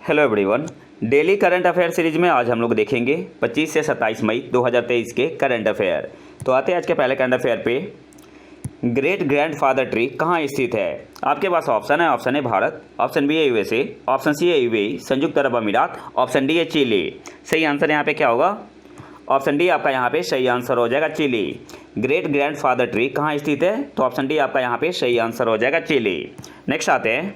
Hello everyone. Daily current affair series में आज हम लोग देखेंगे 25 से 27 मई 2023 के करंट अफेयर। तो आते हैं आज के पहले करंट अफेयर पे। ग्रेट ग्रैंडफादर ट्री कहाँ स्थित है? आपके पास ऑप्शन है भारत, ऑप्शन बी है यूएसए, ऑप्शन सी है यूएई संयुक्त अरब अमीरात, ऑप्शन डी है चिली। सही आंसर यहाँ पे क्या होगा? ऑप्शन डी आपका यहाँ पे सही आंसर हो जाएगा, चिली। ग्रेट ग्रैंडफादर ट्री कहाँ स्थित है? तो ऑप्शन डी आपका यहाँ पे सही आंसर हो जाएगा, चिली। नेक्स्ट आते हैं,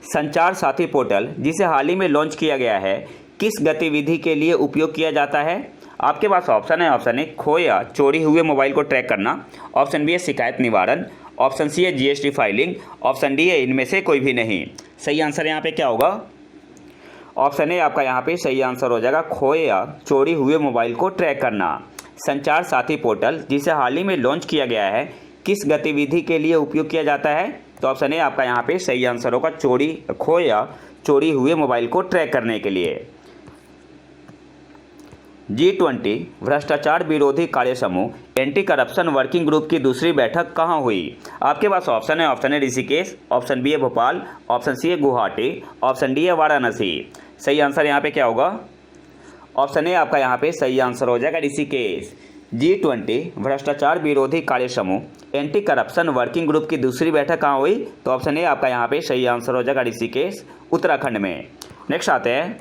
संचार साथी पोर्टल जिसे हाल ही में लॉन्च किया गया है किस गतिविधि के लिए उपयोग किया जाता है? आपके पास ऑप्शन ए खो या चोरी हुए मोबाइल को ट्रैक करना, ऑप्शन बी है शिकायत निवारण, ऑप्शन सी है जीएसटी फाइलिंग, ऑप्शन डी है इनमें से कोई भी नहीं। सही आंसर यहाँ पे क्या होगा? ऑप्शन ए आपका यहाँ पे सही आंसर हो जाएगा, खोए या चोरी हुए मोबाइल को ट्रैक करना। संचार साथी पोर्टल जिसे हाल ही में लॉन्च किया गया है किस गतिविधि के लिए उपयोग किया जाता है? तो ऑप्शन ए आपका यहाँ पे सही आंसर होगा, खो या चोरी हुए मोबाइल को ट्रैक करने के लिए। G20 भ्रष्टाचार विरोधी कार्य समूह एंटी करप्शन वर्किंग ग्रुप की दूसरी बैठक कहाँ हुई? आपके पास ऑप्शन है ऋषिकेश, ऑप्शन बी है भोपाल, ऑप्शन सी है गुवाहाटी, ऑप्शन डी है वाराणसी। सही आंसर यहाँ पे क्या होगा? ऑप्शन ए आपका यहाँ पे सही आंसर हो जाएगा, ऋषिकेश। G20 भ्रष्टाचार विरोधी कार्य समूह एंटी करप्शन वर्किंग ग्रुप की दूसरी बैठक कहाँ हुई? तो ऑप्शन ए आपका यहाँ पे सही आंसर हो जाएगा, ऋषिकेश, उत्तराखंड में। नेक्स्ट आते हैं,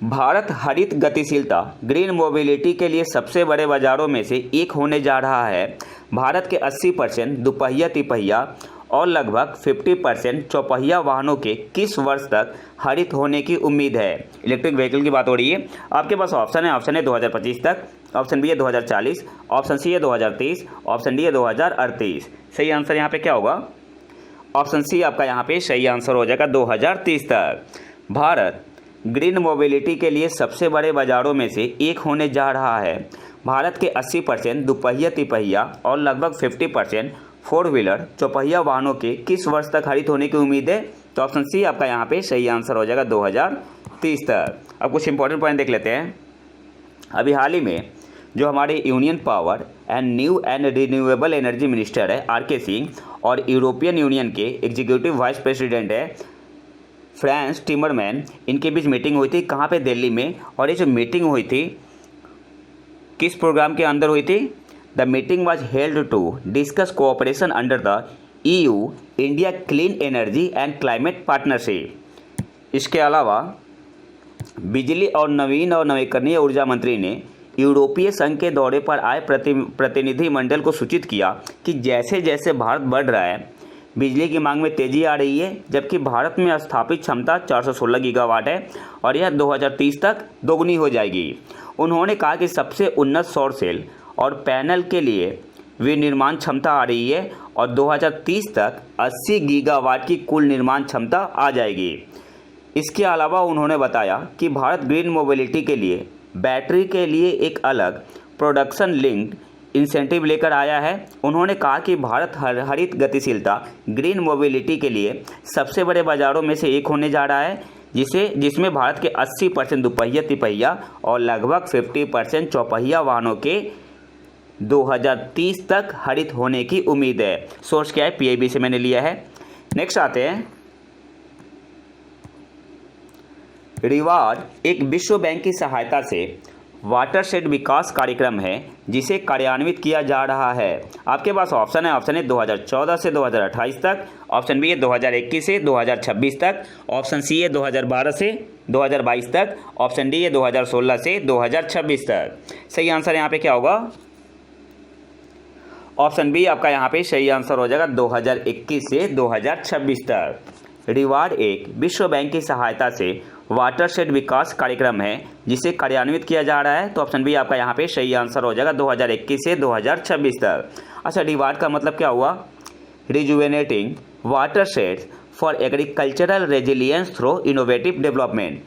भारत हरित गतिशीलता ग्रीन मोबिलिटी के लिए सबसे बड़े बाजारों में से एक होने जा रहा है। भारत के 80% दुपहिया तिपहिया और लगभग 50% चौपहिया वाहनों के किस वर्ष तक हरित होने की उम्मीद है? इलेक्ट्रिक व्हीकल की बात हो रही है। आपके पास ऑप्शन है 2025 तक, ऑप्शन बी है 2040, ऑप्शन सी है 2030, ऑप्शन डी है 2038। सही आंसर यहाँ पे क्या होगा? ऑप्शन सी आपका यहाँ पे सही आंसर हो जाएगा, 2030 तक। भारत ग्रीन मोबिलिटी के लिए सबसे बड़े बाजारों में से एक होने जा रहा है। भारत के 80% दुपहिया तिपहिया और लगभग 50% फोर व्हीलर चौपहिया वाहनों के किस वर्ष तक हरित होने की उम्मीद है? तो ऑप्शन सी आपका यहाँ पे सही आंसर हो जाएगा, 2030 तक। अब कुछ इंपॉर्टेंट पॉइंट देख लेते हैं। अभी हाल ही में जो हमारे union power and new and renewable energy minister है आर के सिंह और यूरोपियन यूनियन के एग्जीक्यूटिव वाइस प्रेसिडेंट है फ्रांस टिमरमैन, इनके बीच मीटिंग हुई थी। कहाँ पे? दिल्ली में। और ये जो मीटिंग हुई थी किस प्रोग्राम के अंदर हुई थी? The meeting was held to discuss cooperation under the EU India clean energy and climate partnership. इसके अलावा बिजली और नवीन और नवीकरणीय ऊर्जा मंत्री ने यूरोपीय संघ के दौरे पर आए प्रतिनिधि मंडल को सूचित किया कि जैसे जैसे भारत बढ़ रहा है बिजली की मांग में तेज़ी आ रही है, जबकि भारत में स्थापित क्षमता 416 गीगावाट है और यह 2030 तक दोगुनी हो जाएगी। उन्होंने कहा कि सबसे उन्नत सौर सेल और पैनल के लिए विनिर्माण क्षमता आ रही है और 2030 तक 80 गीगावाट की कुल निर्माण क्षमता आ जाएगी। इसके अलावा उन्होंने बताया कि भारत ग्रीन मोबिलिटी के लिए बैटरी के लिए एक अलग प्रोडक्शन लिंक्ड इंसेंटिव लेकर आया है। उन्होंने कहा कि भारत हरित गतिशीलता ग्रीन मोबिलिटी के लिए सबसे बड़े बाजारों में से एक होने जा रहा है, जिसमें भारत के 80% दुपहिया तिपहिया और लगभग 50% चौपहिया वाहनों के 2030 तक हरित होने की उम्मीद है। सोर्स क्या है? PIB से मैंने लिया है। नेक्स्ट आते हैं, रिवार्ड एक विश्व बैंक की सहायता से वाटरशेड विकास कार्यक्रम है जिसे कार्यान्वित किया जा रहा है। आपके पास ऑप्शन है 2014 से 2028 तक, ऑप्शन बी है 2021 से 2026 तक, ऑप्शन सी है 2012 से 2022 तक, ऑप्शन डी है 2016 से 2026 तक। सही आंसर यहाँ पे क्या होगा? ऑप्शन बी आपका यहाँ पे सही आंसर हो जाएगा, 2021 से 2026 तक। रिवार्ड एक विश्व बैंक की सहायता से वाटरशेड विकास कार्यक्रम है जिसे कार्यान्वित किया जा रहा है। तो ऑप्शन बी आपका यहाँ पे सही आंसर हो जाएगा, 2021 से 2026 तक। अच्छा, रिवार्ड का मतलब क्या हुआ? Rejuvenating watersheds for agricultural resilience through innovative development.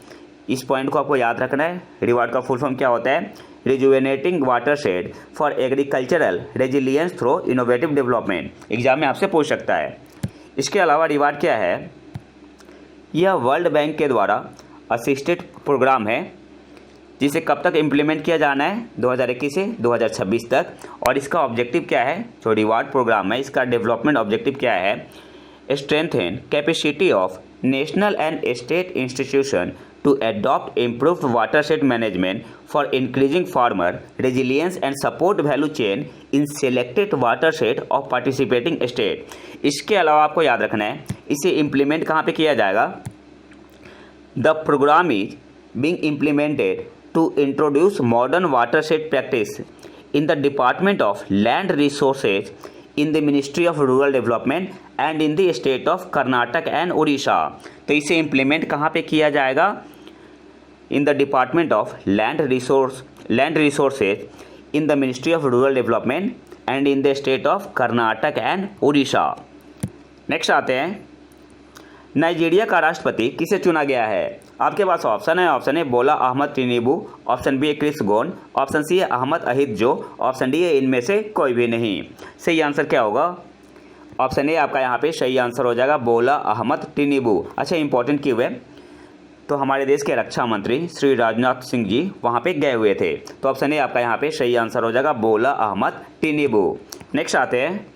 इस पॉइंट को आपको याद रखना है। रिवार्ड का फुल फॉर्म क्या होता है? Rejuvenating watershed for agricultural resilience through innovative development. Exam में आपसे पूछ सकता है। इसके अलावा रिवार्ड क्या है? यह वर्ल्ड बैंक के द्वारा असिस्टेड प्रोग्राम है जिसे कब तक इम्प्लीमेंट किया जाना है? 2021 से 2026 तक। और इसका ऑब्जेक्टिव क्या है? जो रिवार्ड प्रोग्राम है इसका डेवलपमेंट ऑब्जेक्टिव क्या है? strengthen capacity of national and state institution to adopt improved watershed management for increasing farmer resilience and support value chain in selected watershed of participating state। इसके अलावा आपको याद रखना है इसे इम्प्लीमेंट कहाँ पे किया जाएगा। The programme is being implemented to introduce modern watershed practice in the Department of Land Resources, in the Ministry of Rural Development and in the state of Karnataka and Odisha। तो इसे implement कहाँ पे किया जाएगा। In the department of land resources in the ministry of rural development and in the state of Karnataka and Orissa. Next आते हैं, Nigeria का राष्ट्रपति किसे चुना गया है। आपके पास ऑप्शन है, ऑप्शन ए बोला अहमद टिनिबू, ऑप्शन बी है क्रिस गोन, ऑप्शन सी है अहमद अहिद जो, ऑप्शन डी है इनमें से कोई भी नहीं। सही आंसर क्या होगा। ऑप्शन ए आपका यहाँ पे सही आंसर हो जाएगा, बोला अहमद टिनिबू। अच्छा, इंपॉर्टेंट क्यों है, तो हमारे देश के रक्षा मंत्री श्री राजनाथ सिंह जी वहाँ पे गए हुए थे। तो ऑप्शन ए आपका यहाँ पे सही आंसर हो जाएगा, बोला अहमद टिनिबू। नेक्स्ट आते हैं,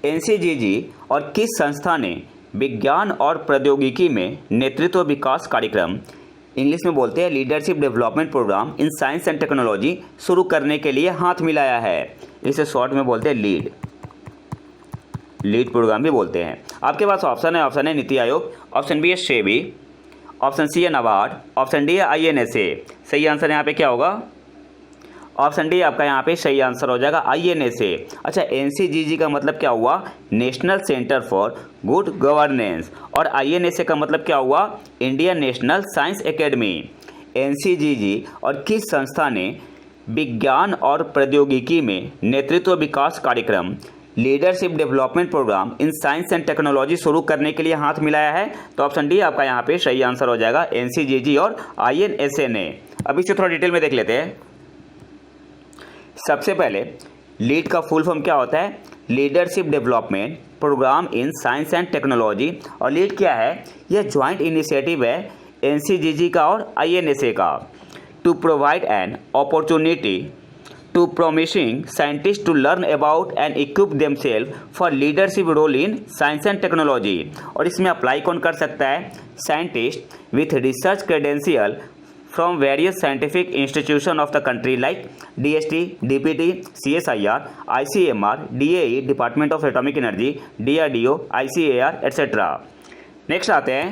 एनसीजीजी और किस संस्था ने विज्ञान और प्रौद्योगिकी में नेतृत्व विकास कार्यक्रम, इंग्लिश में बोलते हैं leadership development programme in science and technology, शुरू करने के लिए हाथ मिलाया है। इसे शॉर्ट में बोलते हैं लीड प्रोग्राम भी बोलते हैं। आपके पास ऑप्शन है नीति आयोग, ऑप्शन बी है सेबी, ऑप्शन सी है नाबार्ड, ऑप्शन डी है INSA। सही आंसर यहाँ पे क्या होगा। ऑप्शन डी आपका यहाँ पे सही आंसर हो जाएगा, INSA। अच्छा, NCGG का मतलब क्या हुआ, national centre for good governance, और INSA का मतलब क्या हुआ, Indian national science academy. NCGG और किस संस्था ने विज्ञान और प्रौद्योगिकी में नेतृत्व विकास कार्यक्रम leadership development programme in science and technology शुरू करने के लिए हाथ मिलाया है। तो ऑप्शन डी आपका यहाँ पे सही आंसर हो जाएगा, NCGG और INSA ने। अब इसे थोड़ा डिटेल में देख लेते हैं। सबसे पहले लीड का फुल फॉर्म क्या होता है, leadership development programme in science and technology. और लीड क्या है, यह ज्वाइंट इनिशिएटिव है NCGG का और INSA का, to provide an opportunity to promising scientist to learn about and equip themselves for leadership role in science and technology. और इसमें अप्लाई कौन कर सकता है, scientist with research credential from various scientific institution of the country like DST, DPT, CSIR, ICMR, DAE, Department of Atomic Energy, DRDO, ICAR, etc. Next आते हैं,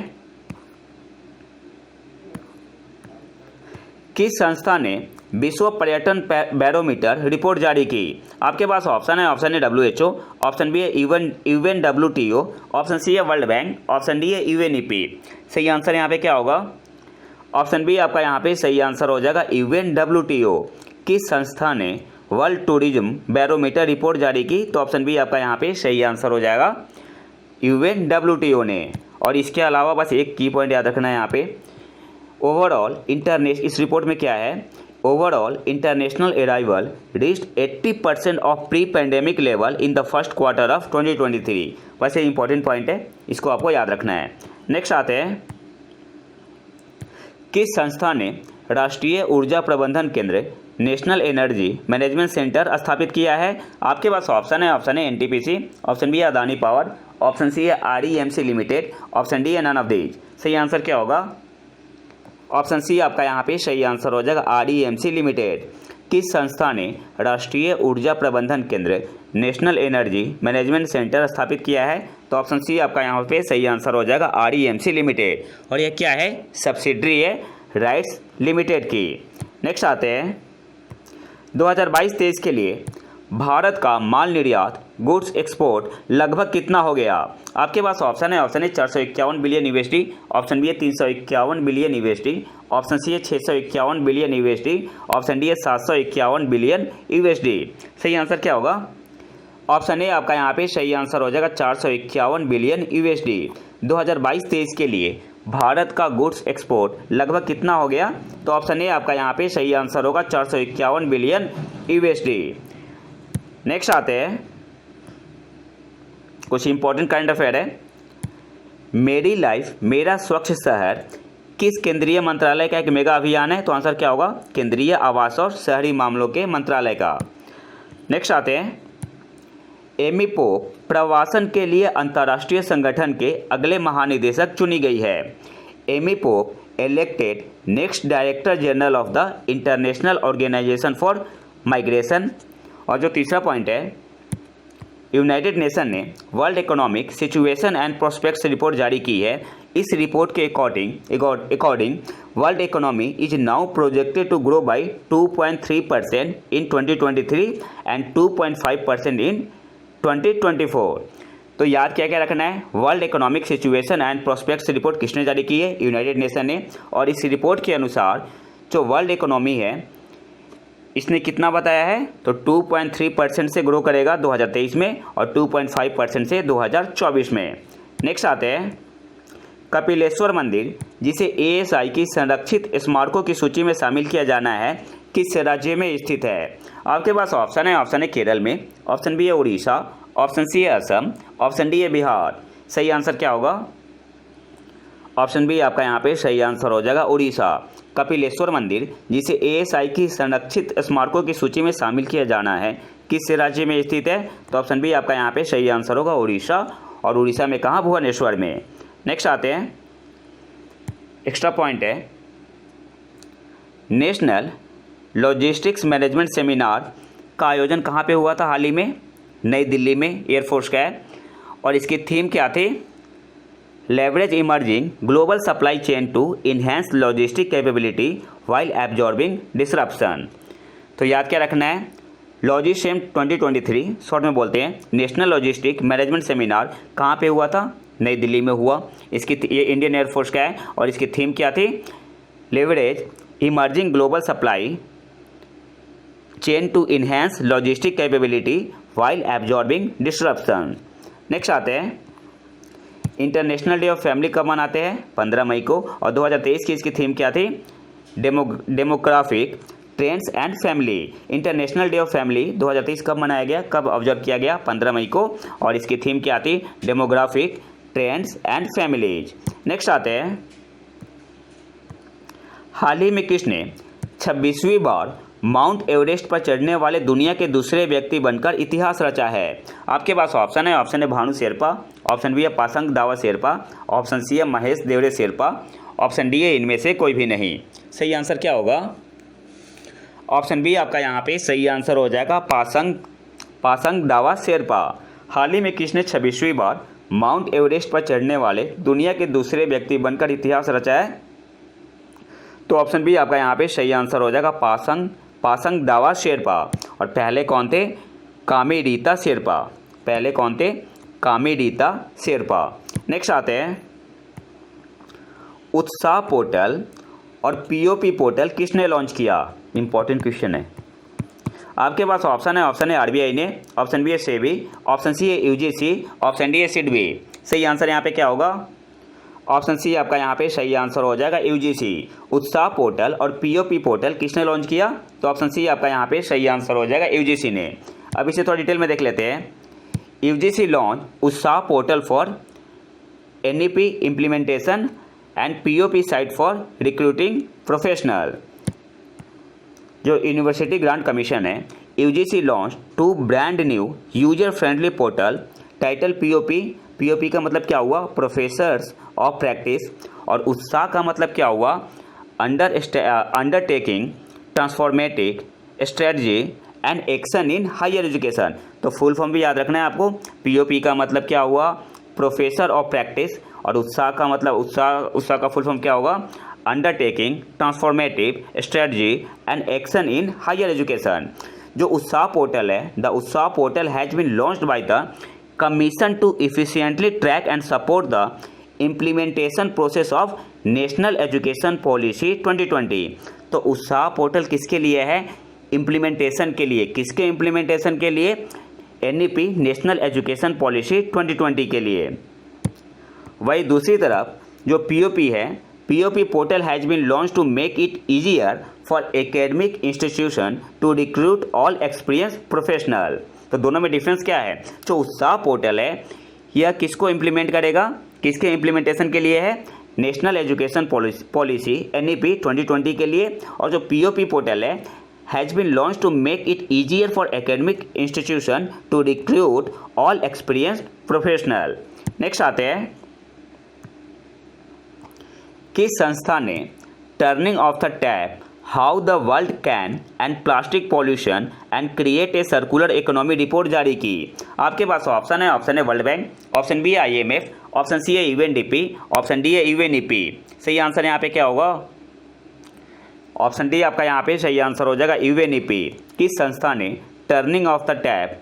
किस संस्था ने विश्व पर्यटन बैरोमीटर रिपोर्ट जारी की। आपके पास ऑप्शन है WHO, ऑप्शन बी है UNWTO, ऑप्शन सी है वर्ल्ड बैंक, ऑप्शन डी है UNEP। सही आंसर यहाँ पे क्या होगा, ऑप्शन बी आपका यहाँ पे सही आंसर हो जाएगा, UNWTO। किस संस्था ने वर्ल्ड टूरिज्म बैरोमीटर रिपोर्ट जारी की। तो ऑप्शन बी आपका यहाँ पे सही आंसर हो जाएगा, UNWTO ने। और इसके अलावा बस एक की पॉइंट याद रखना है यहाँ पे, ओवरऑल इस रिपोर्ट में क्या है, overall international arrival reached 80% of pre pandemic level in the first quarter of 2023। वैसे इंपॉर्टेंट पॉइंट है, इसको आपको याद रखना है। नेक्स्ट आते हैं, किस संस्था ने राष्ट्रीय ऊर्जा प्रबंधन केंद्र नेशनल एनर्जी मैनेजमेंट सेंटर स्थापित किया है। आपके पास ऑप्शन है NTPC, ऑप्शन बी है अदानी पावर, ऑप्शन सी है REMC लिमिटेड, ऑप्शन डी है नन ऑफ दीज। सही आंसर क्या होगा, ऑप्शन सी आपका यहाँ पे सही आंसर हो जाएगा, REMC लिमिटेड। किस संस्था ने राष्ट्रीय ऊर्जा प्रबंधन केंद्र नेशनल एनर्जी मैनेजमेंट सेंटर स्थापित किया है। तो ऑप्शन सी आपका यहाँ पे सही आंसर हो जाएगा, REMC लिमिटेड। और यह क्या है, सब्सिडरी है राइट्स लिमिटेड की। नेक्स्ट आते हैं, 2022-23 के लिए भारत का माल निर्यात गुड्स एक्सपोर्ट लगभग कितना हो गया। आपके पास ऑप्शन है 451 बिलियन USD, ऑप्शन बी है 351 बिलियन USD, ऑप्शन सी है 651 बिलियन USD, ऑप्शन डी है 751 बिलियन USD। सही आंसर क्या होगा, ऑप्शन ए आपका यहाँ पे सही आंसर हो जाएगा, 451 बिलियन USD। 2022-23 के लिए भारत का गुड्स एक्सपोर्ट लगभग कितना हो गया। तो ऑप्शन ए आपका यहाँ पे सही आंसर होगा, 451 बिलियन USD। नेक्स्ट आते हैं, कुछ इंपॉर्टेंट करंट अफेयर है। मेरी लाइफ मेरा स्वच्छ शहर किस केंद्रीय मंत्रालय का एक मेगा अभियान है। तो आंसर क्या होगा, केंद्रीय आवास और शहरी मामलों के मंत्रालय का। नेक्स्ट आते हैं, एमी पोप प्रवासन के लिए अंतर्राष्ट्रीय संगठन के अगले महानिदेशक चुनी गई है। Amy Pope elected next Director General of the International Organization for Migration। और जो तीसरा पॉइंट है, यूनाइटेड नेशन ने world economic situation and prospects report जारी की है। इस रिपोर्ट के according world economy is now projected to grow by 2.3% in 2023 and 2.5% in 2024। तो याद क्या क्या रखना है, world economic situation and prospects report किसने जारी की है, यूनाइटेड नेशन ने। और इस रिपोर्ट के अनुसार जो वर्ल्ड इकोनॉमी है इसने कितना बताया है, तो 2.3% से ग्रो करेगा 2023 में और 2.5% से 2024 में। नेक्स्ट आते हैं कपिलेश्वर मंदिर, जिसे ASI की संरक्षित स्मारकों की सूची में शामिल किया जाना है, किस राज्य में स्थित है। आपके पास ऑप्शन है केरल में, ऑप्शन बी है उड़ीसा, ऑप्शन सी है असम, ऑप्शन डी है बिहार। सही आंसर क्या होगा, ऑप्शन बी आपका यहाँ पे सही आंसर हो जाएगा, उड़ीसा। कपिलेश्वर मंदिर, जिसे ASI की संरक्षित स्मारकों की सूची में शामिल किया जाना है, किस राज्य में स्थित है, तो ऑप्शन बी आपका यहाँ पे सही आंसर होगा, उड़ीसा। और उड़ीसा में कहाँ, भुवनेश्वर में। नेक्स्ट आते हैं, एक्स्ट्रा पॉइंट है, नेशनल लॉजिस्टिक्स मैनेजमेंट सेमिनार का आयोजन कहाँ पे हुआ था हाल ही में, नई दिल्ली में, एयरफोर्स का है। और इसकी थीम क्या थी, leverage emerging global supply chain to enhance logistic capability while absorbing disruption. तो याद क्या रखना है, लॉजिस्टिक 2023 शॉर्ट में बोलते हैं, नेशनल लॉजिस्टिक मैनेजमेंट सेमिनार कहाँ पे हुआ था, नई दिल्ली में हुआ। ये इंडियन एयरफोर्स का है और इसकी थीम क्या थी, leverage emerging global supply chain to enhance logistic capability while absorbing disruption. Next आते हैं, इंटरनेशनल डे ऑफ फैमिली कब मनाते हैं, 15 मई को। और 2023 की इसकी थीम क्या थी, demographic trends and family. International day of family 2023 कब मनाया गया, कब ऑब्जर्व किया गया, 15 मई को। और इसकी थीम क्या थी, demographic trends and families. Next आते हैं, हाल ही में किसने 26वीं बार माउंट एवरेस्ट पर चढ़ने वाले दुनिया के दूसरे व्यक्ति बनकर इतिहास रचा है। आपके पास ऑप्शन है भानु शेरपा, ऑप्शन बी है पासंग दावा शेरपा, ऑप्शन सी है महेश देवरे शेरपा, ऑप्शन डी है इनमें से कोई भी नहीं। सही आंसर क्या होगा, ऑप्शन बी आपका यहाँ पे सही आंसर हो जाएगा, पासंग दावा शेरपा। हाल ही में किसने 26वीं बार माउंट एवरेस्ट पर चढ़ने वाले दुनिया के दूसरे व्यक्ति बनकर इतिहास रचा है, तो ऑप्शन बी आपका यहाँ पे सही आंसर हो जाएगा, पासंग दावा शेरपा। और पहले कौन थे, कामेरीता शेरपा, पहले कौन थे, कामेरीता शेरपा। नेक्स्ट आते हैं, उत्साह पोर्टल और POP पोर्टल किसने लॉन्च किया, इंपॉर्टेंट क्वेश्चन है। आपके पास ऑप्शन है RBI ने, ऑप्शन बी है सेबी, ऑप्शन सी है UGC, ऑप्शन डी है सिडबी। सही आंसर यहाँ पे क्या होगा, ऑप्शन सी आपका यहाँ पे सही आंसर हो जाएगा, UGC। उत्साह पोर्टल और POP पोर्टल किसने लॉन्च किया, तो ऑप्शन सी आपका यहाँ पे सही आंसर हो जाएगा, UGC ने। अब इसे थोड़ा डिटेल में देख लेते हैं। UGC लॉन्च उत्साह portal for NEP implementation and POP site for recruiting professional. जो यूनिवर्सिटी ग्रांट कमीशन है, UGC launch 2 brand new user friendly portal title POP का मतलब क्या हुआ, प्रोफेसर्स ऑफ प्रैक्टिस। और उत्साह का मतलब क्या हुआ, undertaking transformative strategy and action in higher education. तो फुल फॉर्म भी याद रखना है आपको। POP का मतलब क्या हुआ, प्रोफेसर ऑफ प्रैक्टिस। और उत्साह का मतलब उत्साह का फुल फॉर्म क्या होगा, undertaking transformative strategy and action in higher education. जो उत्साह पोर्टल है, the Utsah portal has been launched by the commission to efficiently track and support the implementation process of national education policy 2020। तो उत्साह portal किसके लिए है, implementation के लिए। किसके इम्प्लीमेंटेशन के लिए, NEP नेशनल एजुकेशन पॉलिसी 2020 के लिए। वही दूसरी तरफ जो POP है, POP portal has been launch to make it easier for academic institution to recruit all experience professional. तो दोनों में डिफरेंस क्या है, जो उत्साह पोर्टल है यह किसको इम्प्लीमेंट करेगा, किसके इम्प्लीमेंटेशन के लिए है, नेशनल एजुकेशन पॉलिसी NEP 2020 के लिए। और जो POP पोर्टल है has been launched to make it easier for academic institution to recruit all experienced professional. Next आते हैं, किस संस्था ने turning off the tap how the world can end plastic pollution and create a circular economy report जारी की? आपके पास option है, option A World Bank, option B IMF, option C है UNDP, ऑप्शन डी है UNEP। सही answer यहाँ पे क्या होगा? ऑप्शन डी आपका यहाँ पे सही आंसर हो जाएगा, UNEP। किस संस्था ने turning off the tap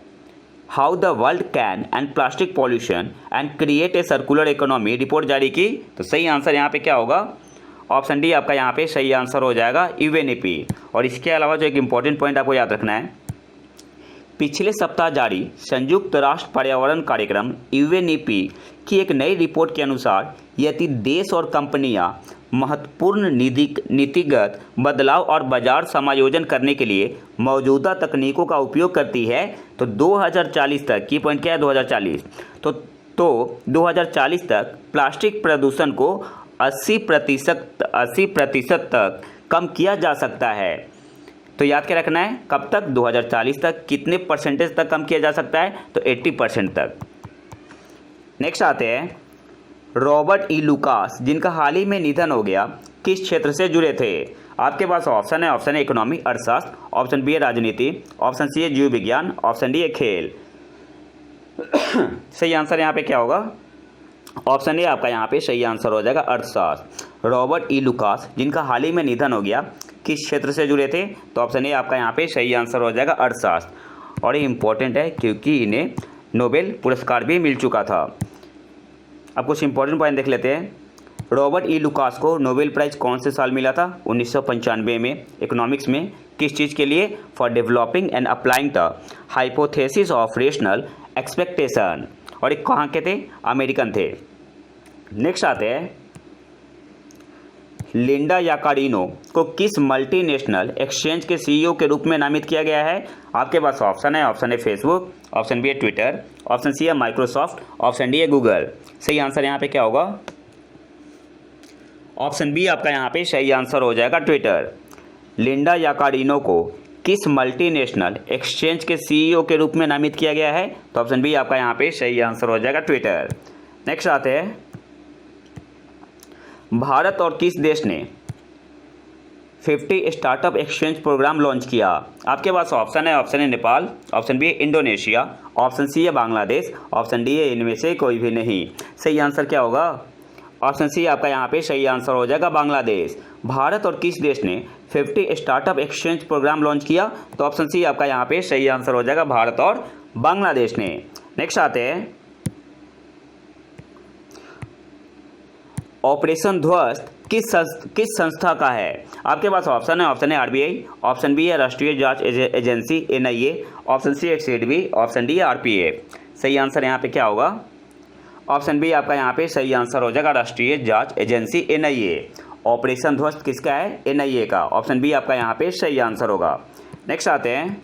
how the world can end plastic pollution and create a circular economy report जारी की? तो सही आंसर यहाँ पे क्या होगा? ऑप्शन डी आपका यहाँ पे सही आंसर हो जाएगा, UNEP। और इसके अलावा जो एक इम्पॉर्टेंट पॉइंट आपको याद रखना है, पिछले सप्ताह जारी संयुक्त राष्ट्र पर्यावरण कार्यक्रम UNEP की एक नई रिपोर्ट के अनुसार यदि देश और कंपनियां महत्वपूर्ण नीतिगत बदलाव और बाजार समायोजन करने के लिए मौजूदा तकनीकों का उपयोग करती है तो 2040 तक, की पॉइंट क्या है 2040, तो 2040 तक प्लास्टिक प्रदूषण को 80% तक कम किया जा सकता है। तो याद क्या रखना है, कब तक? 2040 तक। कितने परसेंटेज तक कम किया जा सकता है? तो 80% तक। नेक्स्ट आते हैं, रॉबर्ट ई लुकास जिनका हाल ही में निधन हो गया किस क्षेत्र से जुड़े थे? आपके पास ऑप्शन है, ऑप्शन ए इकोनॉमी अर्थशास्त्र, ऑप्शन बी है राजनीति, ऑप्शन सी है जीव विज्ञान, ऑप्शन डी है खेल। सही आंसर यहाँ पे क्या होगा? ऑप्शन ए आपका यहाँ पे सही आंसर हो जाएगा, अर्थशास्त्र। रॉबर्ट ई लुकास जिनका हाल ही में निधन हो गया किस क्षेत्र से जुड़े थे? तो ऑप्शन ए आपका यहाँ पे सही आंसर हो जाएगा, अर्थशास्त्र। और ये इंपॉर्टेंट है क्योंकि इन्हें नोबेल पुरस्कार भी मिल चुका था। अब कुछ इंपॉर्टेंट पॉइंट देख लेते हैं। रॉबर्ट ई लुकास को नोबेल प्राइज कौन से साल मिला था? 1995 में। इकोनॉमिक्स में किस चीज़ के लिए? For developing and applying the hypothesis of rational expectation. और ये कहाँ के थे? अमेरिकन थे। नेक्स्ट आते हैं, लिंडा याकार्डिनो को किस मल्टीनेशनल एक्सचेंज के CEO के रूप में नामित किया गया है? आपके पास ऑप्शन है, option A Facebook, option B है ट्विटर, ऑप्शन सी है माइक्रोसॉफ्ट, ऑप्शन डी है गूगल। सही आंसर यहाँ पे क्या होगा? ऑप्शन बी आपका यहाँ पे सही आंसर हो जाएगा, ट्विटर। लिंडा याकार्डिनो को किस मल्टीनेशनल एक्सचेंज के CEO के रूप में नामित किया गया है? तो ऑप्शन बी आपका यहाँ पे सही आंसर हो जाएगा, ट्विटर। नेक्स्ट आते हैं, भारत और किस देश ने 50 स्टार्टअप एक्सचेंज प्रोग्राम लॉन्च किया? आपके पास ऑप्शन है, option A Nepal, option B है इंडोनेशिया, ऑप्शन सी है बांग्लादेश, ऑप्शन डी है इनमें से कोई भी नहीं। सही आंसर क्या होगा? ऑप्शन सी आपका यहाँ पे सही आंसर हो जाएगा, बांग्लादेश। भारत और किस देश ने 50 स्टार्टअप एक्सचेंज प्रोग्राम लॉन्च किया? तो ऑप्शन सी आपका यहाँ पे सही आंसर हो जाएगा, भारत और बांग्लादेश ने। नेक्स्ट आते हैं, ऑपरेशन ध्वस्त किस संस्था का है? आपके पास ऑप्शन है, option A RBI, option B है राष्ट्रीय जांच एजेंसी NIA, ऑप्शन सी है SEBI, ऑप्शन डी है RPA। सही आंसर यहाँ पे क्या होगा? ऑप्शन बी आपका यहाँ पे सही आंसर हो जाएगा, राष्ट्रीय जांच एजेंसी NIA। ऑपरेशन ध्वस्त किसका है? NIA का। ऑप्शन बी आपका यहाँ पे सही आंसर होगा। नेक्स्ट आते हैं,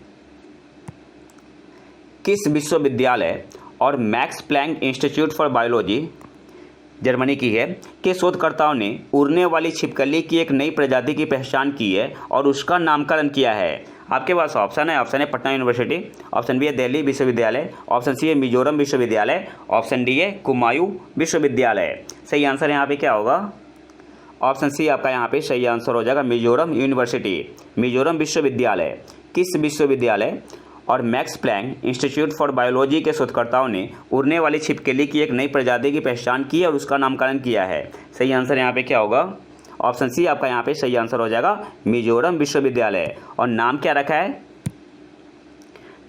किस विश्वविद्यालय और Max Planck Institute for Biology Germany की है के शोधकर्ताओं ने उड़ने वाली छिपकली की एक नई प्रजाति की पहचान की है और उसका नामकरण किया है? आपके पास ऑप्शन है, option A Patna university, option B है दिल्ली विश्वविद्यालय, ऑप्शन सी है मिजोरम विश्वविद्यालय, ऑप्शन डी है कुमायूं विश्वविद्यालय। सही आंसर यहाँ पे क्या होगा? ऑप्शन सी आपका यहाँ पे सही आंसर हो जाएगा, मिजोरम यूनिवर्सिटी, मिजोरम विश्वविद्यालय। किस विश्वविद्यालय और Max Planck Institute for Biology के शोधकर्ताओं ने उड़ने वाली छिपकली की एक नई प्रजाति की पहचान की और उसका नामकरण किया है? सही आंसर यहाँ पे क्या होगा? ऑप्शन सी आपका यहाँ पे सही आंसर हो जाएगा, मिजोरम विश्वविद्यालय। और नाम क्या रखा है?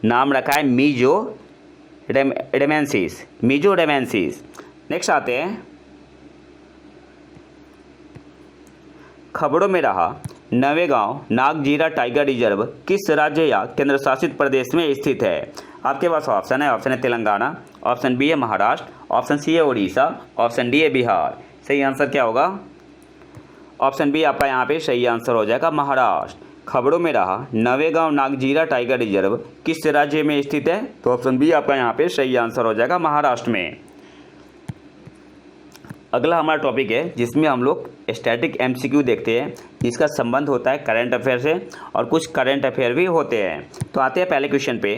नाम रखा है मिजोरमेंसिस। नेक्स्ट आते हैं, खबरों में रहा नवेगांव नागजीरा टाइगर रिजर्व किस राज्य या केंद्र शासित प्रदेश में स्थित है? आपके पास ऑप्शन है, ऑप्शन है तेलंगाना, ऑप्शन बी है महाराष्ट्र, ऑप्शन सी है उड़ीसा, ऑप्शन डी है बिहार। सही आंसर क्या होगा? ऑप्शन बी आपका यहाँ पे सही आंसर हो जाएगा, महाराष्ट्र। खबरों में रहा नवेगांव नागजीरा टाइगर रिजर्व किस राज्य में स्थित है? तो ऑप्शन बी आपका यहाँ पे सही आंसर हो जाएगा, महाराष्ट्र में। अगला हमारा टॉपिक है जिसमें हम लोग स्टैटिक एमसीक्यू देखते हैं, जिसका संबंध होता है करंट अफेयर से और कुछ करंट अफेयर भी होते हैं। तो आते हैं पहले क्वेश्चन पे।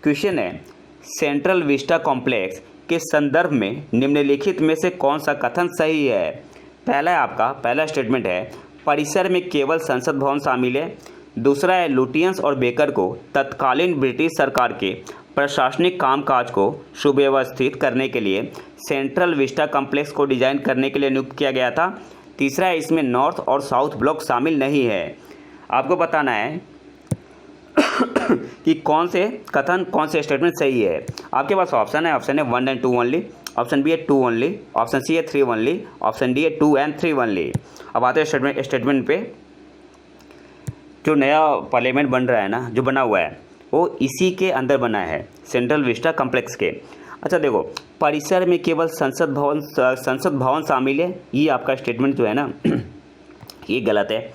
क्वेश्चन है, सेंट्रल विस्टा कॉम्प्लेक्स के संदर्भ में निम्नलिखित में से कौन सा कथन सही है। पहला स्टेटमेंट है परिसर में केवल संसद भवन शामिल है। दूसरा है लुटियंस और बेकर को तत्कालीन ब्रिटिश सरकार के प्रशासनिक कामकाज को सुव्यवस्थित करने के लिए सेंट्रल विस्टा कॉम्प्लेक्स को डिजाइन करने के लिए नियुक्त किया गया था। तीसरा है इसमें नॉर्थ और साउथ ब्लॉक शामिल नहीं है। आपको बताना है कि कौन से स्टेटमेंट सही है। आपके पास ऑप्शन है 1 and 2 ओनली, ऑप्शन बी है 2 ओनली, ऑप्शन सी है 3 ओनली, ऑप्शन डी है 2 and 3 ओनली। अब आते हैं स्टेटमेंट पे। जो नया पार्लियामेंट बन रहा है ना, जो बना हुआ है वो इसी के अंदर बना है, सेंट्रल विस्टा कॉम्प्लेक्स के। अच्छा देखो, परिसर में केवल संसद भवन शामिल है, ये आपका स्टेटमेंट जो है ना ये गलत है।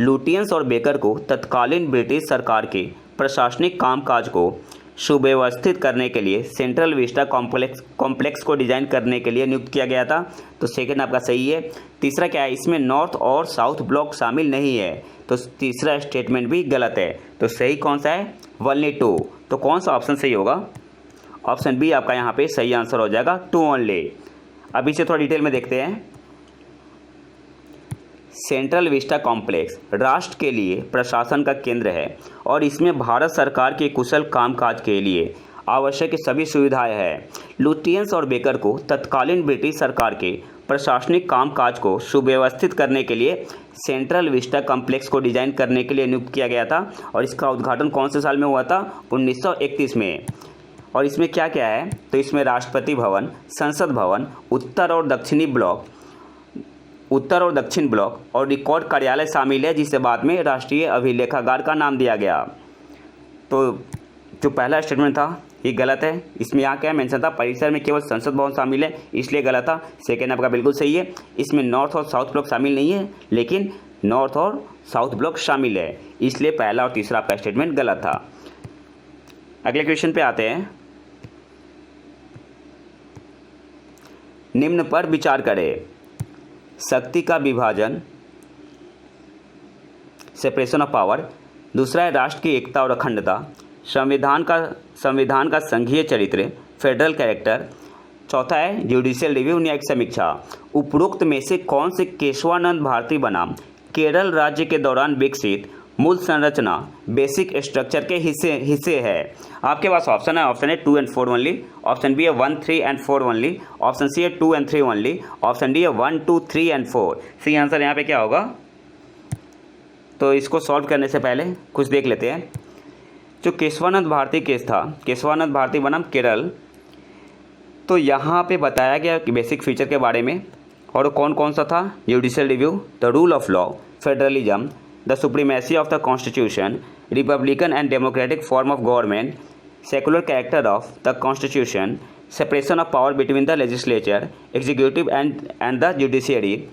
लुटियंस और बेकर को तत्कालीन ब्रिटिश सरकार के प्रशासनिक कामकाज को सुव्यवस्थित करने के लिए सेंट्रल विस्टा कॉम्प्लेक्स को डिजाइन करने के लिए नियुक्त किया गया था, तो सेकंड आपका सही है। तीसरा क्या है, इसमें नॉर्थ और साउथ ब्लॉक शामिल नहीं है, तो तीसरा स्टेटमेंट भी गलत है। तो सही कौन सा है, ओनली 2। तो कौन सा ऑप्शन सही होगा, ऑप्शन बी आपका यहाँ पे सही आंसर हो जाएगा, 2 ओनली। अभी से थोड़ा डिटेल में देखते हैं। सेंट्रल विस्टा कॉम्प्लेक्स राष्ट्र के लिए प्रशासन का केंद्र है और इसमें भारत सरकार के कुशल कामकाज के लिए आवश्यक सभी सुविधाएं हैं। लुटियंस और बेकर को तत्कालीन ब्रिटिश सरकार के प्रशासनिक कामकाज को सुव्यवस्थित करने के लिए सेंट्रल विस्टा कॉम्प्लेक्स को डिजाइन करने के लिए नियुक्त किया गया था और इसका उद्घाटन कौन से साल में हुआ था, 1931 में। और इसमें क्या क्या है, तो इसमें राष्ट्रपति भवन, संसद भवन, उत्तर और दक्षिण ब्लॉक और रिकॉर्ड कार्यालय शामिल है, जिसे बाद में राष्ट्रीय अभिलेखागार का नाम दिया गया। तो जो पहला स्टेटमेंट था ये गलत है। इसमें यहाँ क्या मेंशन था, परिसर में केवल संसद भवन शामिल है, इसलिए गलत था। सेकेंड आपका बिल्कुल सही है, इसमें नॉर्थ और साउथ ब्लॉक शामिल नहीं है, लेकिन नॉर्थ और साउथ ब्लॉक शामिल है, इसलिए पहला और तीसरा आपका स्टेटमेंट गलत था। अगले क्वेश्चन पे आते हैं। निम्न पर विचार करें। शक्ति का विभाजन, सेपरेशन ऑफ पावर। दूसरा है राष्ट्र की एकता और अखंडता। संविधान का संघीय चरित्र, फेडरल कैरेक्टर। चौथा है जुडिशियल रिव्यू, न्यायिक समीक्षा। उपरोक्त में से कौन से केशवानंद भारती बनाम केरल राज्य के दौरान विकसित मूल संरचना, बेसिक स्ट्रक्चर के हिस्से है। आपके पास ऑप्शन है 2 and 4 ओनली, ऑप्शन बी है 1, 3 and 4 ओनली, ऑप्शन सी है 2 and 3 ओनली, ऑप्शन डी है 1, 2, 3 and 4। सही आंसर यहाँ पे क्या होगा, तो इसको सॉल्व करने से पहले कुछ देख लेते हैं। जो केशवानंद भारती केस था, केशवानंद भारती बनाम केरल, तो यहाँ पे बताया गया कि बेसिक फीचर के बारे में, और कौन कौन सा था, judicial review, the rule of law, federalism, the supremacy of the constitution, republican and democratic form of government, secular character of the constitution, separation of power between the legislature, executive and the judiciary,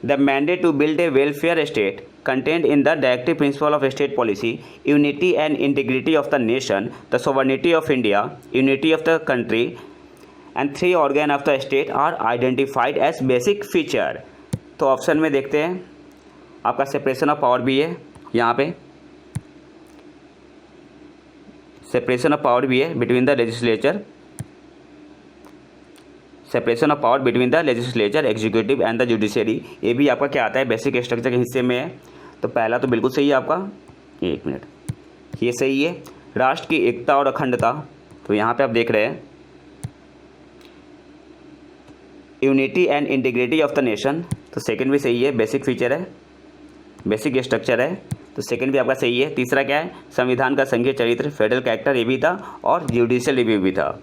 the mandate to build a welfare state contained in the directive principle of state policy, unity and integrity of the nation, the sovereignty of India, unity of the country, and 3 organ of the state are identified as basic feature। तो option में देखते हैं, आपका separation of power भी है, यहाँ पे separation of power भी है between the legislature, separation of power between the legislature, executive and the judiciary. ये भी आपका क्या आता है, बेसिक स्ट्रक्चर के हिस्से में है। तो पहला तो बिल्कुल सही है आपका, 1 मिनट, ये सही है। राष्ट्र की एकता और अखंडता, तो यहाँ पे आप देख रहे हैं unity and integrity of the nation, तो सेकंड भी सही है, बेसिक फीचर है, बेसिक स्ट्रक्चर है, तो सेकंड भी आपका सही है। तीसरा क्या है, संविधान का संघीय चरित्र, फेडरल कैरेक्टर, ये भी था, और जुडिशियल रिव्यू भी था,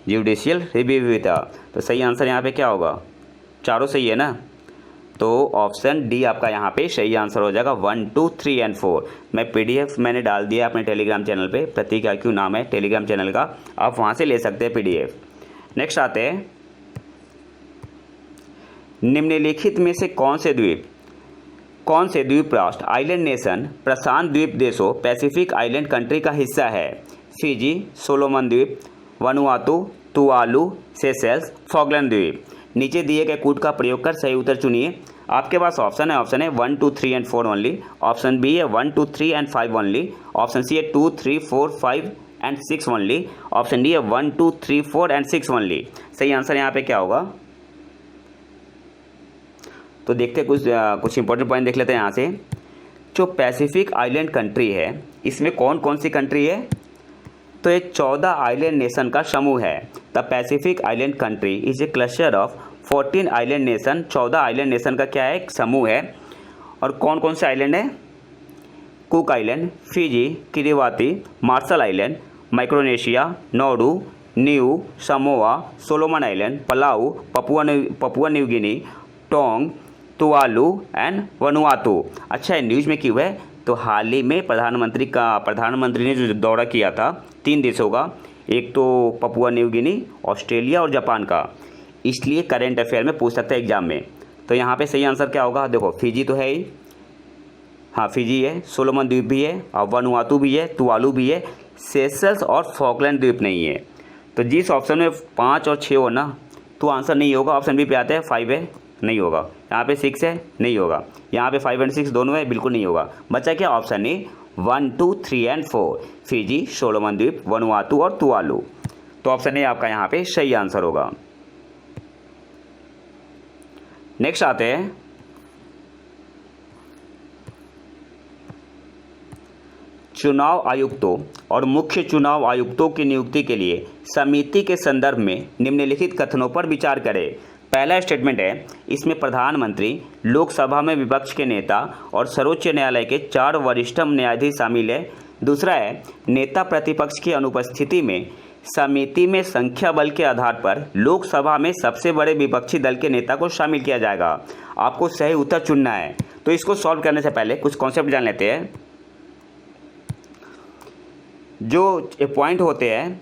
जुडिशियल रिव्यू भी था। तो सही आंसर यहाँ पे क्या होगा, चारों सही है ना, तो ऑप्शन डी आपका यहाँ पे सही आंसर हो जाएगा, 1, 2, 3 and 4। मैं PDF मैंने डाल दिया अपने टेलीग्राम चैनल पे, प्रतीक IQ नाम है टेलीग्राम चैनल का, आप वहाँ से ले सकते हैं PDF। नेक्स्ट आते हैं, निम्नलिखित में से कौन से द्वीप राष्ट्र, आइलैंड नेशन, प्रशांत द्वीप देशों, पैसिफिक आइलैंड कंट्री का हिस्सा है। फिजी, सोलोमन द्वीप, वनुआतु, तुवालू, सेशेल्स, फॉकलैंड द्वीप। नीचे दिए गए कोड का प्रयोग कर सही उत्तर चुनिए। आपके पास ऑप्शन है 1, 2, 3 एंड 4 ओनली। ऑप्शन बी है 1, 2, 3 एंड 5 ओनली। ऑप्शन सी है 2, 3, 4, 5 एंड 6 ओनली। ऑप्शन डी है 1, 2, 3, 4 एंड 6 ओनली। सही आंसर यहाँ पे क्या होगा? तो देखते हैं कुछ इंपॉर्टेंट पॉइंट देख लेते हैं यहाँ से। जो पैसिफिक आइलैंड कंट्री है, इसमें कौन कौन सी कंट्री है? तो ये 14 आइलैंड नेशन का समूह है। The Pacific island country is a cluster of 14 island nation. 14 island nation का क्या है? एक समूह है। और कौन कौन से आइलैंड है? Cook Island, Fiji, Kiribati, Marshall Island, Micronesia, Nauru, New Samoa, Solomon Island, Palau, Papua New Guinea, Tonga, Tuvalu and Vanuatu. अच्छा, न्यूज़ में क्यों है? तो हाल ही में प्रधानमंत्री ने जो दौरा किया था 3 देशों का, एक तो पपुआ न्यू गिनी, ऑस्ट्रेलिया और जापान का, इसलिए करेंट अफेयर में पूछ सकते हैं एग्जाम में। तो यहाँ पे सही आंसर क्या होगा? देखो, फिजी तो है ही, हाँ फिजी है, सोलोमन द्वीप भी है, और वनुआतू भी है, तुवालू भी है, सेशेल्स और फॉकलैंड द्वीप नहीं है। तो जिस ऑप्शन में 5 और 6 हो ना, तो आंसर नहीं होगा। ऑप्शन बी पे आते हैं 5 है, नहीं होगा। यहाँ पे 6 है, नहीं होगा। यहाँ पे 5 एंड 6 दोनों है, बिल्कुल नहीं होगा। बचा क्या? Option A 1, 2, 3 and 4, Fiji, Solomon द्वीप, वनुआतू और तुवालू। तो ऑप्शन ए आपका यहाँ पे सही आंसर होगा। नेक्स्ट आते हैं चुनाव आयुक्तों और मुख्य चुनाव आयुक्तों की नियुक्ति के लिए समिति के संदर्भ में निम्नलिखित कथनों पर विचार करें। पहला स्टेटमेंट है, इसमें प्रधानमंत्री, लोकसभा में विपक्ष के नेता और सर्वोच्च न्यायालय के 4 वरिष्ठतम न्यायाधीश शामिल है। दूसरा है, नेता प्रतिपक्ष की अनुपस्थिति में समिति में संख्या बल के आधार पर लोकसभा में सबसे बड़े विपक्षी दल के नेता को शामिल किया जाएगा। आपको सही उत्तर चुनना है। तो इसको सॉल्व करने से पहले कुछ कॉन्सेप्ट जान लेते हैं। जो पॉइंट होते हैं,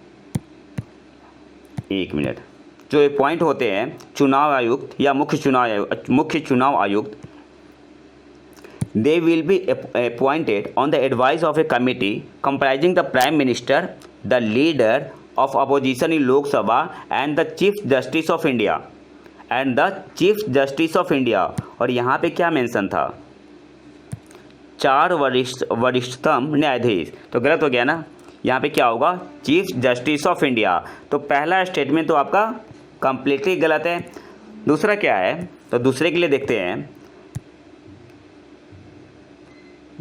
एक मिनट, जो पॉइंट होते हैं चुनाव आयुक्त या मुख्य चुनाव आयुक्त, they will be appointed on the advice of a committee comprising the Prime Minister, the leader of opposition in Lok Sabha and the Chief Justice of India और यहाँ पे क्या मेंशन था? 4 वरिष्ठतम न्यायाधीश, तो गलत हो गया ना। यहाँ पे क्या होगा? Chief justice of India. तो पहला स्टेटमेंट तो आपका कंप्लीटली गलत है। दूसरा क्या है? तो दूसरे के लिए देखते हैं।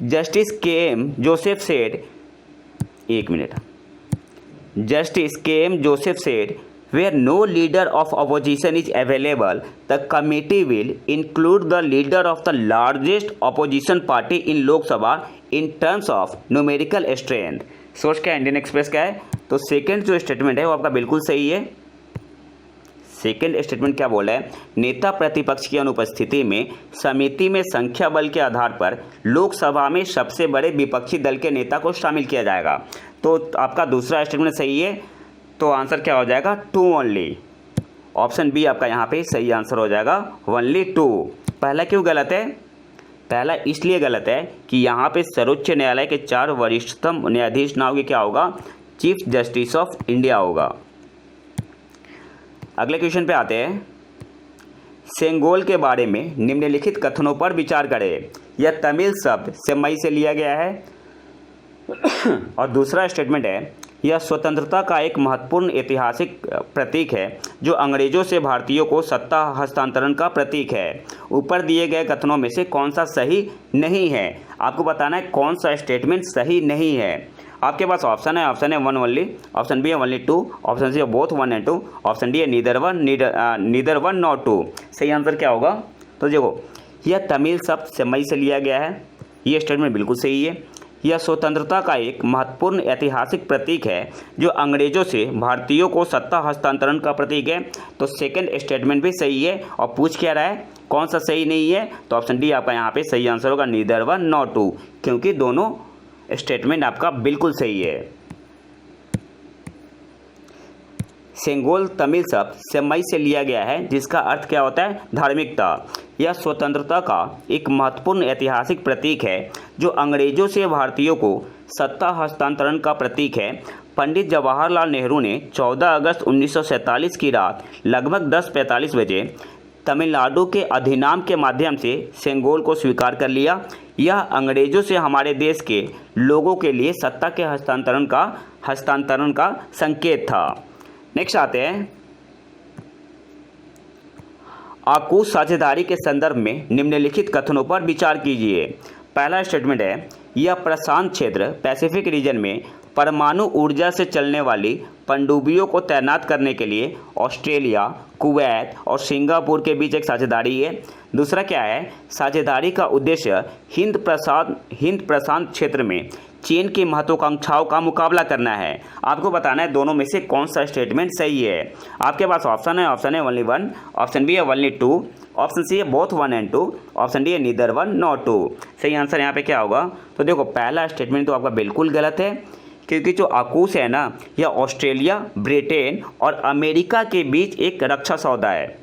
Justice K M Joseph said, एक minute, justice K M Joseph said, where no leader of opposition is available, the committee will include the leader of the largest opposition party in Lok Sabha in terms of numerical strength। सोच क्या, Indian express क्या है? तो second जो statement है वो आपका बिल्कुल सही है। सेकंड स्टेटमेंट क्या बोला है? नेता प्रतिपक्ष की अनुपस्थिति में समिति में संख्या बल के आधार पर लोकसभा में सबसे बड़े विपक्षी दल के नेता को शामिल किया जाएगा। तो आपका दूसरा स्टेटमेंट सही है। तो आंसर क्या हो जाएगा? 2 ओनली। ऑप्शन बी आपका यहाँ पे सही आंसर हो जाएगा, ओनली 2। पहला क्यों गलत है? पहला इसलिए गलत है कि यहाँ पे सर्वोच्च न्यायालय के 4 वरिष्ठतम न्यायाधीश ना होगी, क्या होगा? चीफ जस्टिस ऑफ इंडिया होगा। अगले क्वेश्चन पे आते हैं। सेंगोल के बारे में निम्नलिखित कथनों पर विचार करें। यह तमिल शब्द सेमई से लिया गया है। और दूसरा स्टेटमेंट है, यह स्वतंत्रता का एक महत्वपूर्ण ऐतिहासिक प्रतीक है जो अंग्रेजों से भारतीयों को सत्ता हस्तांतरण का प्रतीक है। ऊपर दिए गए कथनों में से कौन सा सही नहीं है? आपको बताना है कौन सा स्टेटमेंट सही नहीं है। आपके पास ऑप्शन है 1 ओनली, ऑप्शन बी है ओनली 2, ऑप्शन सी है बोथ 1 एंड 2, ऑप्शन डी है नीदर वन नॉट 2। सही आंसर क्या होगा? तो देखो, यह तमिल शब्द सेमई से लिया गया है, ये स्टेटमेंट बिल्कुल सही है। यह स्वतंत्रता का एक महत्वपूर्ण ऐतिहासिक प्रतीक है जो अंग्रेजों से भारतीयों को सत्ता हस्तांतरण का प्रतीक है। तो सेकंड स्टेटमेंट भी सही है। और पूछ क्या रहा है, कौन सा सही नहीं है? तो ऑप्शन डी आपका यहाँ पे सही आंसर होगा, नीदर वन नॉट 2, क्योंकि दोनों स्टेटमेंट आपका बिल्कुल सही है। सेंगोल तमिल शब्द सेमई से लिया गया है जिसका अर्थ क्या होता है? धार्मिकता। यह स्वतंत्रता का एक महत्वपूर्ण ऐतिहासिक प्रतीक है जो अंग्रेजों से भारतीयों को सत्ता हस्तांतरण का प्रतीक है। पंडित जवाहरलाल नेहरू ने 14 अगस्त 1947 की रात लगभग 10:45 बजे तमिलनाडु के अधिनाम के माध्यम से सेंगोल को स्वीकार कर लिया। यह अंग्रेजों से हमारे देश के लोगों के लिए सत्ता के हस्तांतरण का संकेत था। नेक्स्ट आते हैं, आकूस साझेदारी के संदर्भ में निम्नलिखित कथनों पर विचार कीजिए। पहला स्टेटमेंट है, यह प्रशांत क्षेत्र पैसिफिक रीजन में परमाणु ऊर्जा से चलने वाली पनडुब्बियों को तैनात करने के लिए ऑस्ट्रेलिया, कुवैत और सिंगापुर के बीच एक साझेदारी है। दूसरा क्या है, साझेदारी का उद्देश्य हिंद प्रशांत क्षेत्र में चीन की महत्वाकांक्षाओं का मुकाबला करना है। आपको बताना है दोनों में से कौन सा स्टेटमेंट सही है। आपके पास ऑप्शन है ओनली 1, ऑप्शन बी है ओनली 2, ऑप्शन सी है बोथ 1 and 2, ऑप्शन डी है नीदर 1 नॉट 2। सही आंसर यहाँ पे क्या होगा? तो देखो पहला स्टेटमेंट तो आपका बिल्कुल गलत है, क्योंकि जो आकूस है ना, यह ऑस्ट्रेलिया, ब्रिटेन और अमेरिका के बीच एक रक्षा सौदा है।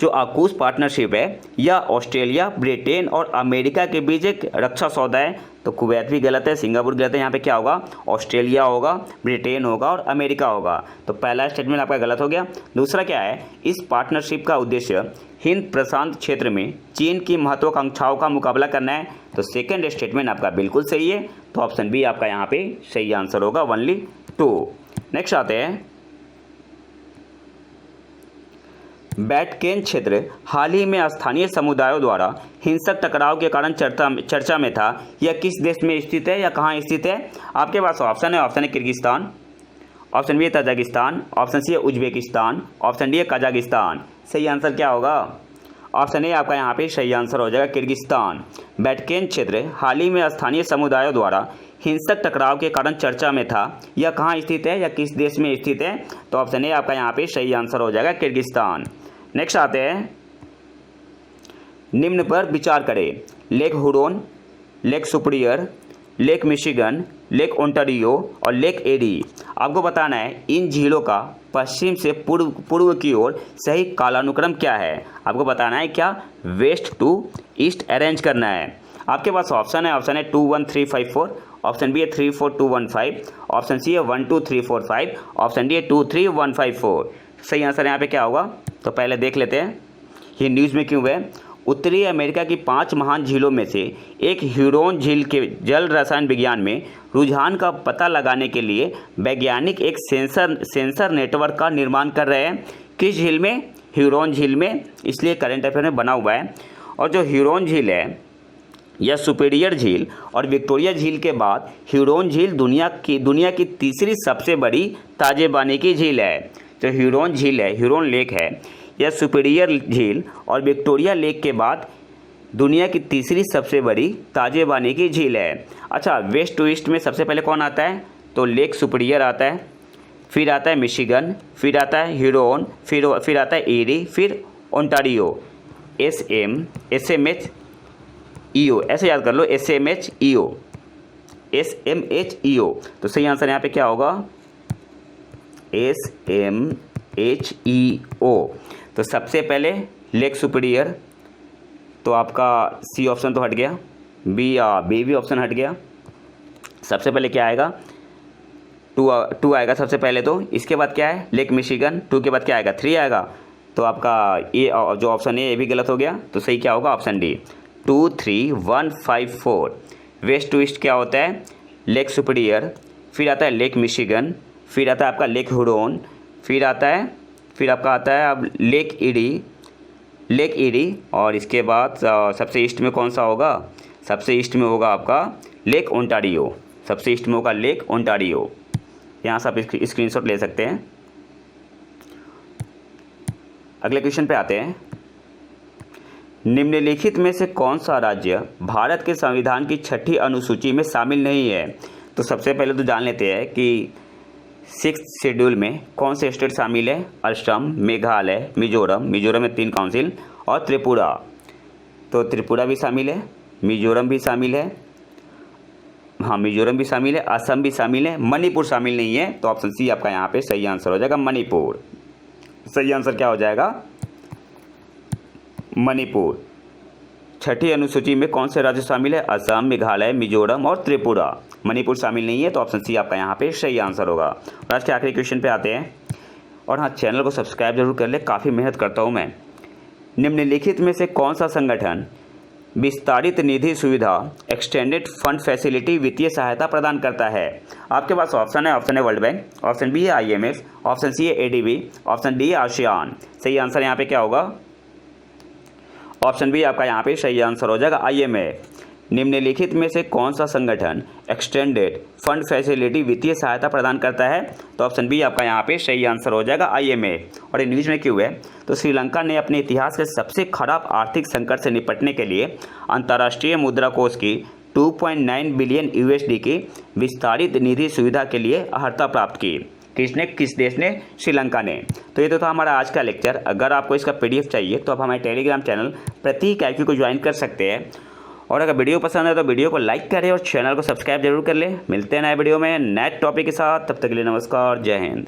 जो आकूस पार्टनरशिप है यह ऑस्ट्रेलिया, ब्रिटेन और अमेरिका के बीच एक रक्षा सौदा है। तो कुवैत भी गलत है, सिंगापुर गलत है, यहाँ पे क्या होगा? ऑस्ट्रेलिया होगा, ब्रिटेन होगा और अमेरिका होगा। तो पहला स्टेटमेंट आपका गलत हो गया। दूसरा क्या है, इस पार्टनरशिप का उद्देश्य हिंद प्रशांत क्षेत्र में चीन की महत्वाकांक्षाओं का मुकाबला करना है। तो सेकेंड स्टेटमेंट आपका बिल्कुल सही है। तो ऑप्शन बी आपका यहाँ पे सही आंसर होगा, ओनली 2। नेक्स्ट आते हैं, बैटकेन क्षेत्र हाल ही में स्थानीय समुदायों द्वारा हिंसक टकराव के कारण चर्चा में था। यह किस देश में स्थित है या कहाँ स्थित है? आपके पास ऑप्शन है किर्गिस्तान, ऑप्शन बी है तजाकिस्तान, ऑप्शन सी है उज्बेकिस्तान, ऑप्शन डी है कजाकिस्तान। सही आंसर क्या होगा? ऑप्शन ए आपका यहाँ पे सही आंसर हो जाएगा, किर्गिस्तान। बैटकेन क्षेत्र हाल ही में स्थानीय समुदायों द्वारा हिंसक टकराव के कारण चर्चा में था। यह कहाँ स्थित है या किस देश में स्थित है? तो ऑप्शन ए आपका यहाँ पे सही आंसर हो जाएगा, किर्गिस्तान। नेक्स्ट आते हैं, निम्न पर विचार करें। Lake Huron, Lake Superior, Lake Michigan, Lake Ontario और लेक एरी। आपको बताना है इन झीलों का पश्चिम से पूर्व की ओर सही कालानुक्रम क्या है। आपको बताना है क्या, वेस्ट टू ईस्ट अरेंज करना है। आपके पास ऑप्शन है 2 1 3 5 4, ऑप्शन बी है 3 4 2 1 5, ऑप्शन सी है 1 2 3 4 5, ऑप्शन डी है 2 3 1 5 4। सही आंसर यहाँ पे क्या होगा? तो पहले देख लेते हैं ये न्यूज़ में क्यों है। उत्तरी अमेरिका की 5 महान झीलों में से एक ह्यूरोन झील के जल रसायन विज्ञान में रुझान का पता लगाने के लिए वैज्ञानिक एक सेंसर नेटवर्क का निर्माण कर रहे हैं। किस झील में? ह्यूरोन झील में। इसलिए करंट अफेयर में बना हुआ है। और जो ह्यूरोन झील है यह सुपीरियर झील और विक्टोरिया झील के बाद ह्यूरोन झील दुनिया की तीसरी सबसे बड़ी ताजे पानी की झील है। जो ह्यूरोन झील है, ह्यूरोन लेक है, यह सुपीरियर झील और विक्टोरिया लेक के बाद दुनिया की तीसरी सबसे बड़ी ताजे पानी की झील है। अच्छा, वेस्ट टू ईस्ट में सबसे पहले कौन आता है? तो लेक सुपीरियर आता है, फिर आता है मिशिगन, फिर आता है ह्यूरोन, फिर आता है एरी, फिर ओंटारियो। SMHEO ऐसे याद कर लो, SMHEO। तो सही आंसर यहाँ पे क्या होगा? SMHEO। तो सबसे पहले लेक सुपीरियर, तो आपका सी ऑप्शन तो हट गया, बी भी ऑप्शन हट गया। सबसे पहले क्या आएगा? 2 आएगा सबसे पहले। तो इसके बाद क्या है? Lake Michigan. 2 के बाद क्या आएगा? 3 आएगा। तो आपका ये जो ऑप्शन है ये भी गलत हो गया। तो सही क्या होगा? Option D, 2 3 1 5 4। West to east क्या होता है? लेक सुपीरियर, फिर आता है लेक मिशिगन, फिर आता है आपका लेक हुरोन, फिर आपका आता है अब लेक ईरी और इसके बाद सबसे ईस्ट में कौन सा होगा? सबसे ईस्ट में होगा आपका लेक ओंटारियो। सबसे ईस्ट में होगा लेक ओंटारियो। यहाँ से आप स्क्रीनशॉट ले सकते हैं। अगले क्वेश्चन पे आते हैं, निम्नलिखित में से कौन सा राज्य भारत के संविधान की 6ठी अनुसूची में शामिल नहीं है? तो सबसे पहले तो जान लेते हैं कि 6th शेड्यूल में कौन से स्टेट शामिल है? असम, मेघालय, मिजोरम में 3 काउंसिल और त्रिपुरा। तो त्रिपुरा भी शामिल है, मिजोरम भी शामिल है, हाँ मिजोरम भी शामिल है, असम भी शामिल है, मणिपुर शामिल नहीं है। तो ऑप्शन सी आपका यहाँ पे सही आंसर हो जाएगा, मणिपुर। सही आंसर क्या हो जाएगा? मणिपुर। 6ठी अनुसूची में कौन से राज्य शामिल है? असम, मेघालय, मिजोरम और त्रिपुरा। मणिपुर शामिल नहीं है, तो ऑप्शन सी आपका यहाँ पे सही आंसर होगा। और आज के आखिरी क्वेश्चन पे आते हैं। और हाँ, चैनल को सब्सक्राइब जरूर कर ले, काफ़ी मेहनत करता हूँ मैं। निम्नलिखित में से कौन सा संगठन विस्तारित निधि सुविधा एक्सटेंडेड फंड फैसिलिटी वित्तीय सहायता प्रदान करता है? आपके पास ऑप्शन है, option A World Bank, option B है IMF, ऑप्शन सी है ADB, ऑप्शन डी है आसियान। सही आंसर यहाँ पे क्या होगा? ऑप्शन बी आपका यहाँ पे सही आंसर हो जाएगा, IMF। निम्नलिखित में से कौन सा संगठन एक्सटेंडेड फंड फैसिलिटी वित्तीय सहायता प्रदान करता है? तो ऑप्शन बी आपका यहाँ पे सही आंसर हो जाएगा, IMF। और इंग्लिश में क्यों है? तो श्रीलंका ने अपने इतिहास के सबसे खराब आर्थिक संकट से निपटने के लिए अंतर्राष्ट्रीय मुद्रा कोष की 2.9 बिलियन USD की विस्तारित निधि सुविधा के लिए अर्हता प्राप्त की। किस देश ने? श्रीलंका ने। तो ये तो था हमारा आज का लेक्चर। अगर आपको इसका PDF चाहिए तो आप हमारे टेलीग्राम चैनल प्रतीक IQ को ज्वाइन कर सकते हैं। और अगर वीडियो पसंद है तो वीडियो को लाइक करें और चैनल को सब्सक्राइब जरूर कर लें। मिलते हैं नए वीडियो में नए टॉपिक के साथ। तब तक के लिए नमस्कार, जय हिंद।